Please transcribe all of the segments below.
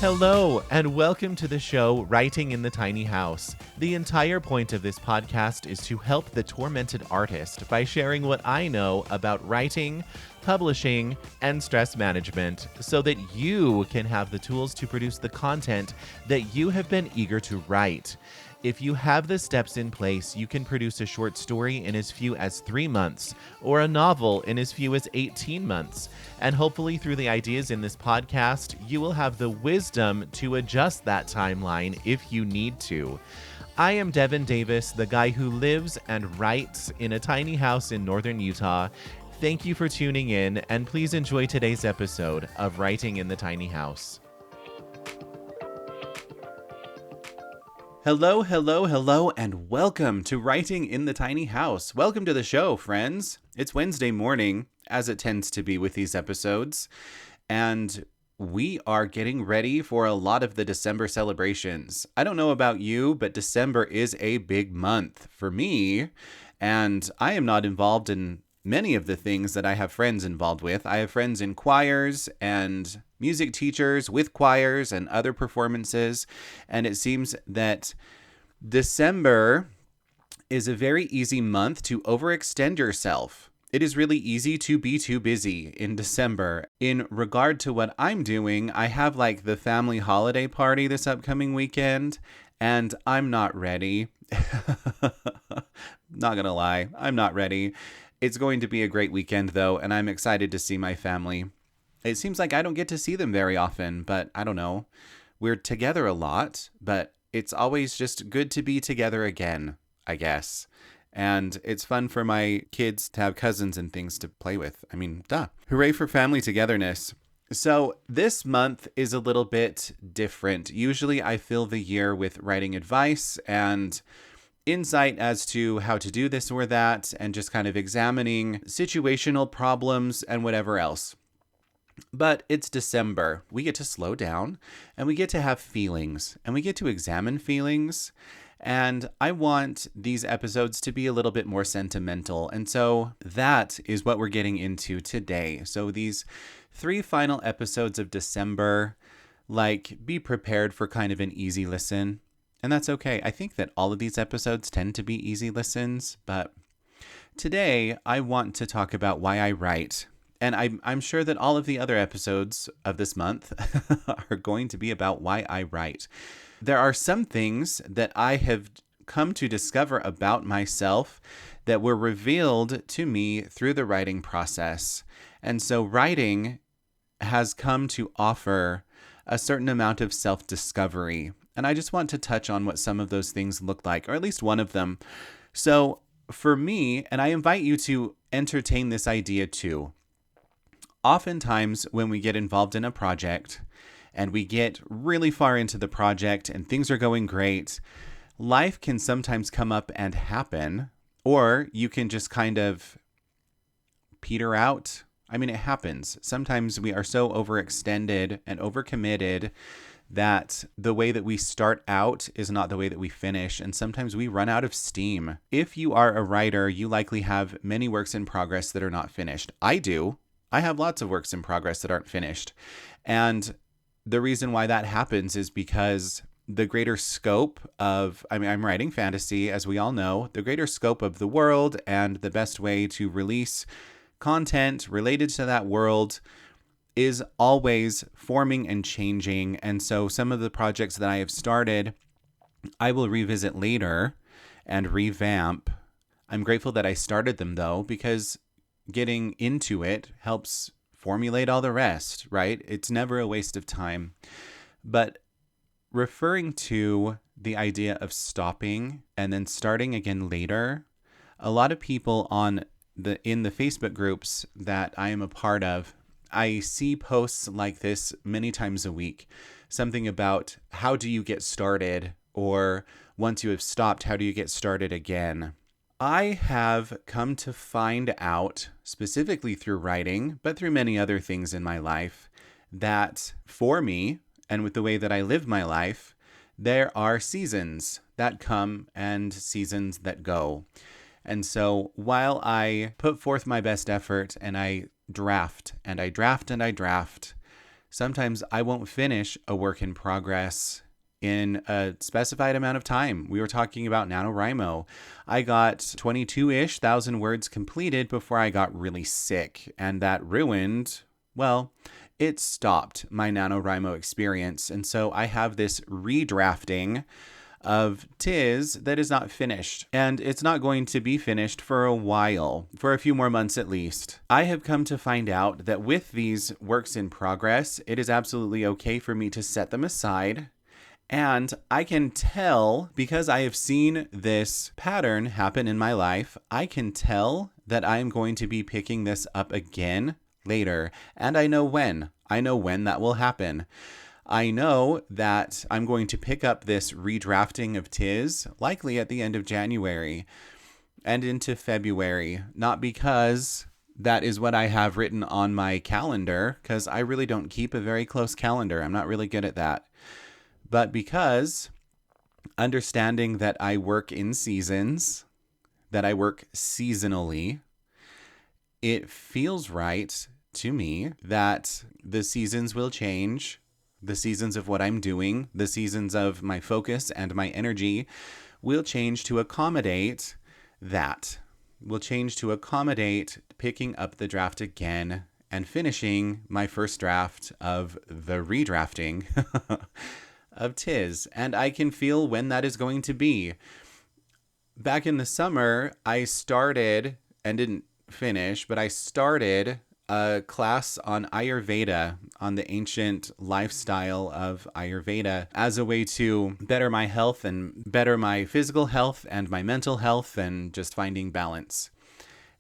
Hello, and welcome to the show Writing in the Tiny House. The entire point of this podcast is to help the tormented artist by sharing what I know about writing, publishing, and stress management so that you can have the tools to produce the content that you have been eager to write. If you have the steps in place, you can produce a short story in as few as 3 months or a novel in as few as 18 months. And hopefully through the ideas in this podcast, you will have the wisdom to adjust that timeline if you need to. I am Devin Davis, the guy who lives and writes in a tiny house in northern Utah. Thank you for tuning in, and please enjoy today's episode of Writing in the Tiny House. Hello, and welcome to Writing in the Tiny House. Welcome to the show, friends. It's Wednesday morning, as it tends to be with these episodes, and we are getting ready for a lot of the December celebrations. I don't know about you, but December is a big month for me, and I am not involved in many of the things that I have friends involved with. I have friends in choirs and music teachers with choirs and other performances. And it seems that December is a very easy month to overextend yourself. It is really easy to be too busy in December. In regard to what I'm doing, I have like the family holiday party this upcoming weekend, and I'm not ready. Not gonna lie, I'm not ready. It's going to be a great weekend, though, and I'm excited to see my family. It seems like I don't get to see them very often, but I don't know. We're together a lot, but it's always just good to be together again, I guess. And it's fun for my kids to have cousins and things to play with. I mean, duh. Hooray for family togetherness. So this month is a little bit different. Usually I fill the year with writing advice and insight as to how to do this or that, and just kind of examining situational problems and whatever else. But it's December. We get to slow down, and we get to have feelings, and we get to examine feelings. And I want these episodes to be a little bit more sentimental. And so that is what we're getting into today. So these 3 final episodes of December, be prepared for kind of an easy listen. And that's okay. I think that all of these episodes tend to be easy listens, but today I want to talk about why I write. And I'm sure that all of the other episodes of this month are going to be about why I write. There are some things that I have come to discover about myself that were revealed to me through the writing process. And so writing has come to offer a certain amount of self-discovery. And I just want to touch on what some of those things look like, or at least one of them. So for me, and I invite you to entertain this idea too, oftentimes when we get involved in a project and we get really far into the project and things are going great, life can sometimes come up and happen, or you can just kind of peter out. I mean, it happens. Sometimes we are so overextended and overcommitted that the way that we start out is not the way that we finish, and sometimes we run out of steam. If you are a writer, you likely have many works in progress that are not finished. I do. I have lots of works in progress that aren't finished. And the reason why that happens is because the greater scope of, I'm writing fantasy, as we all know, the greater scope of the world and the best way to release content related to that world is always forming and changing. And so some of the projects that I have started, I will revisit later and revamp. I'm grateful that I started them though, because getting into it helps formulate all the rest, right? It's never a waste of time. But referring to the idea of stopping and then starting again later, a lot of people in the Facebook groups that I am a part of, I see posts like this many times a week. Something about how do you get started, or once you have stopped, how do you get started again? I have come to find out, specifically through writing, but through many other things in my life, that for me, and with the way that I live my life, there are seasons that come and seasons that go. And so while I put forth my best effort and I draft and I draft and I draft, Sometimes I won't finish a work in progress in a specified amount of time. We were talking about NaNoWriMo. I got 22-ish thousand words completed before I got really sick, and that ruined, well, it stopped my NaNoWriMo experience. And so I have this redrafting of Tiz that is not finished, and it's not going to be finished for a while, for a few more months at least. I have come to find out that with these works in progress, it is absolutely okay for me to set them aside. And I can tell, because I have seen this pattern happen in my life, I can tell that I'm going to be picking this up again later. And I know when. I know when that will happen. I know that I'm going to pick up this redrafting of Tiz likely at the end of January and into February, not because that is what I have written on my calendar, because I really don't keep a very close calendar. I'm not really good at that. But because understanding that I work in seasons, that I work seasonally, it feels right to me that the seasons will change. The seasons of what I'm doing, the seasons of my focus and my energy will change to accommodate that. Will change to accommodate picking up the draft again and finishing my first draft of the redrafting of Tiz. And I can feel when that is going to be. Back in the summer, I started and didn't finish, but I started a class on Ayurveda, on the ancient lifestyle of Ayurveda, as a way to better my health and better my physical health and my mental health and just finding balance.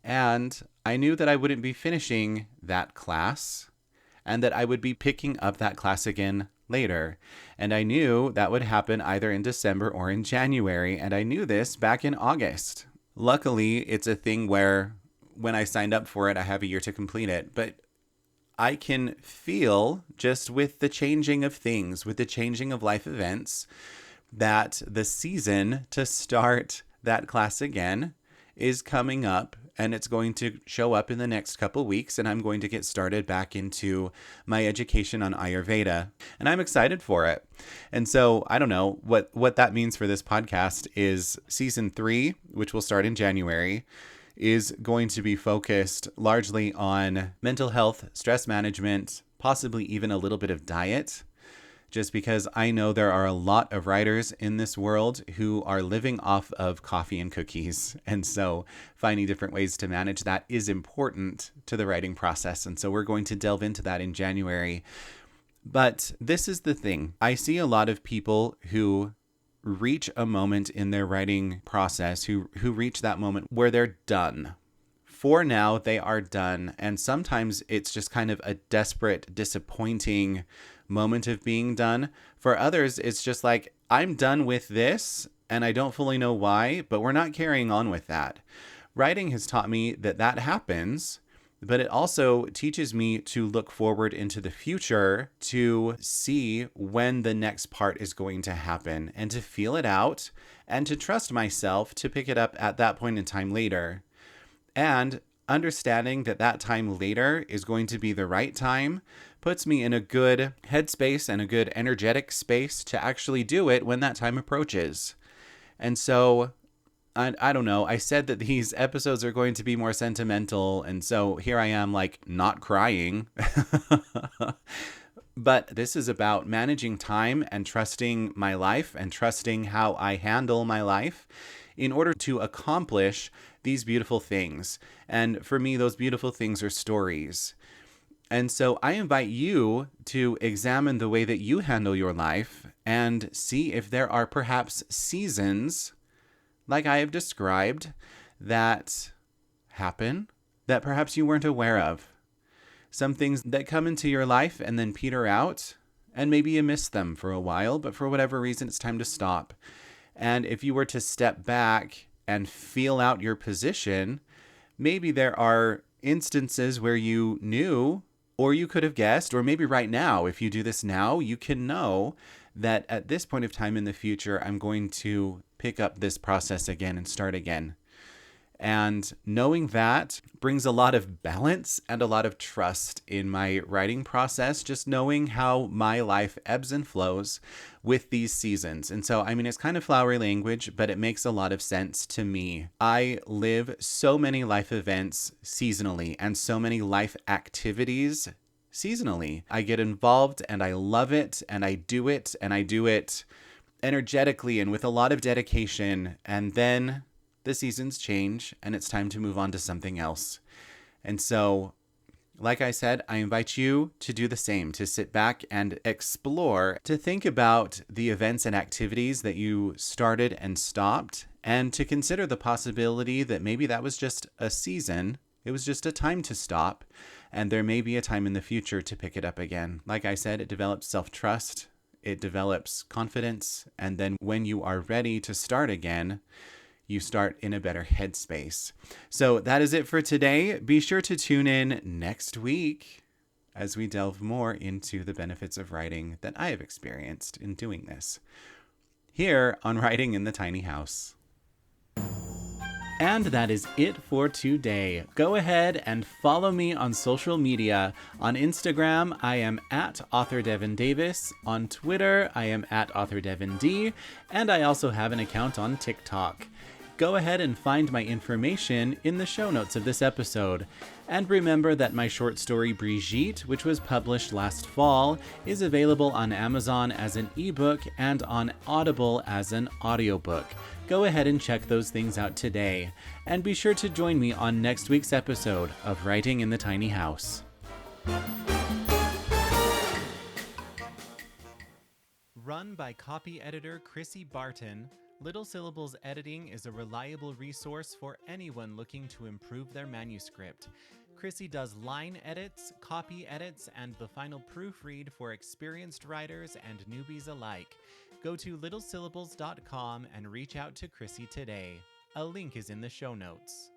And I knew that I wouldn't be finishing that class and that I would be picking up that class again later. And I knew that would happen either in December or in January. And I knew this back in August. Luckily, it's a thing where when I signed up for it, I have a year to complete it. But I can feel, just with the changing of things, with the changing of life events, that the season to start that class again is coming up, and it's going to show up in the next couple weeks, and I'm going to get started back into my education on Ayurveda, and I'm excited for it. And so I don't know what that means for this podcast is season 3, which will start in January, is going to be focused largely on mental health, stress management, possibly even a little bit of diet, just because I know there are a lot of writers in this world who are living off of coffee and cookies. And so finding different ways to manage that is important to the writing process. And so we're going to delve into that in January. But this is the thing. I see a lot of people who reach a moment in their writing process, who reach that moment where they're done. For now, they are done. And sometimes it's just kind of a desperate, disappointing moment of being done. For others, it's just like, I'm done with this and I don't fully know why, but we're not carrying on with that. Writing has taught me that that happens, but it also teaches me to look forward into the future to see when the next part is going to happen and to feel it out and to trust myself to pick it up at that point in time later. And understanding that that time later is going to be the right time puts me in a good headspace and a good energetic space to actually do it when that time approaches. And so I don't know. I said that these episodes are going to be more sentimental. And so here I am, like, not crying. But this is about managing time and trusting my life and trusting how I handle my life in order to accomplish these beautiful things. And for me, those beautiful things are stories. And so I invite you to examine the way that you handle your life and see if there are perhaps seasons, like I have described, that happen that perhaps you weren't aware of. Some things that come into your life and then peter out, and maybe you miss them for a while, but for whatever reason, it's time to stop. And if you were to step back and feel out your position, maybe there are instances where you knew, or you could have guessed, or maybe right now, if you do this now, you can know that at this point of time in the future, I'm going to pick up this process again and start again. And knowing that brings a lot of balance and a lot of trust in my writing process, just knowing how my life ebbs and flows with these seasons. And so, I mean, it's kind of flowery language, but it makes a lot of sense to me. I live so many life events seasonally and so many life activities seasonally. I get involved and I love it and I do it energetically and with a lot of dedication. And then the seasons change and it's time to move on to something else. And so, like I said, I invite you to do the same, to sit back and explore, to think about the events and activities that you started and stopped, and to consider the possibility that maybe that was just a season. It was just a time to stop, and there may be a time in the future to pick it up again. Like I said, it develops self-trust, it develops confidence, and then when you are ready to start again, you start in a better headspace. So that is it for today. Be sure to tune in next week as we delve more into the benefits of writing that I have experienced in doing this here on Writing in the Tiny House. And that is it for today. Go ahead and follow me on social media. On Instagram, I am at author Devin Davis. On Twitter, I am at author Devin D. And I also have an account on TikTok. Go ahead and find my information in the show notes of this episode. And remember that my short story Brigitte, which was published last fall, is available on Amazon as an ebook and on Audible as an audiobook. Go ahead and check those things out today. And be sure to join me on next week's episode of Writing in the Tiny House. Run by copy editor Chrissy Barton, Little Syllables Editing is a reliable resource for anyone looking to improve their manuscript. Chrissy does line edits, copy edits, and the final proofread for experienced writers and newbies alike. Go to littlesyllables.com and reach out to Chrissy today. A link is in the show notes.